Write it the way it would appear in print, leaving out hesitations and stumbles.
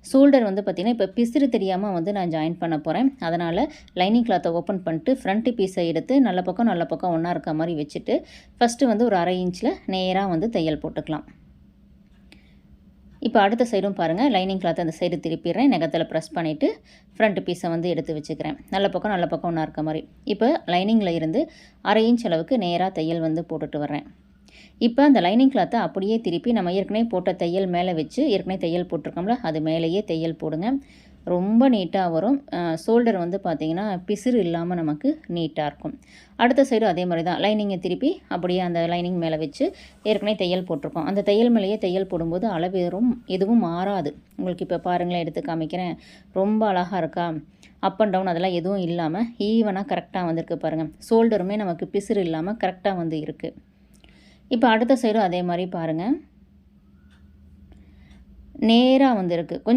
Shoulder வந்து பார்த்திங்கன்னா இப்போ பிசிறு தெரியாமல் வந்து நான் ஜாயின் பண்ண போகிறேன். அதனால் லைனிங் கிளாத்தை ஓப்பன் பண்ணிட்டு ஃப்ரண்ட் பீஸை எடுத்து நல்ல பக்கம் ஒன்றா இருக்க மாதிரி வச்சுட்டு ஃபஸ்ட்டு வந்து ஒரு 1/2 இன்ச்சில் நேராக வந்து தையல் போட்டுக்கலாம். இப்போ அடுத்த சைடும் பாருங்கள், லைனிங் கிளாத்தை அந்த சைடு திருப்பிடுறேன். நகத்தில் ப்ரெஸ் பண்ணிவிட்டு ஃப்ரண்ட் பீஸை வந்து எடுத்து வச்சுக்கிறேன். நல்ல பக்கம் ஒன்றா இருக்க மாதிரி. இப்போ லைனிங்கில் இருந்து 1/2 இன்ச் அளவுக்கு நேராக தையல் வந்து போட்டுட்டு வர்றேன். இப்போ அந்த லைனிங் கிளாத்தை அப்படியே திருப்பி நம்ம ஏற்கனவே போட்ட தையல் மேலே வச்சு, ஏற்கனவே தையல் போட்டிருக்கோம்ல அது மேலேயே தையல் போடுங்க. ரொம்ப நீட்டாக வரும். ஷோல்டர் வந்து பார்த்திங்கன்னா பிசிறு இல்லாமல் நமக்கு நீட்டாக இருக்கும். அடுத்த சைடு அதே மாதிரி தான் லைனிங்கை திருப்பி அப்படியே அந்த லைனிங் மேலே வச்சு ஏற்கனவே தையல் போட்டிருக்கோம். அந்த தையல் மேலேயே தையல் போடும்போது அளவு எதுவும் மாறாது. உங்களுக்கு இப்போ பாருங்களேன், எடுத்து காமிக்கிறேன். ரொம்ப அழகாக இருக்கா? அப் அண்ட் டவுன் அதெல்லாம் எதுவும் இல்லாமல் ஈவனாக கரெக்டாக வந்திருக்கு பாருங்கள். ஷோல்டருமே நமக்கு பிசிறு இல்லாமல் கரெக்டாக வந்து இருக்குது. இப்போ அடுத்த சைடும் அதே மாதிரி பாருங்கள், நேராக வந்து இருக்குது. கொஞ்சம்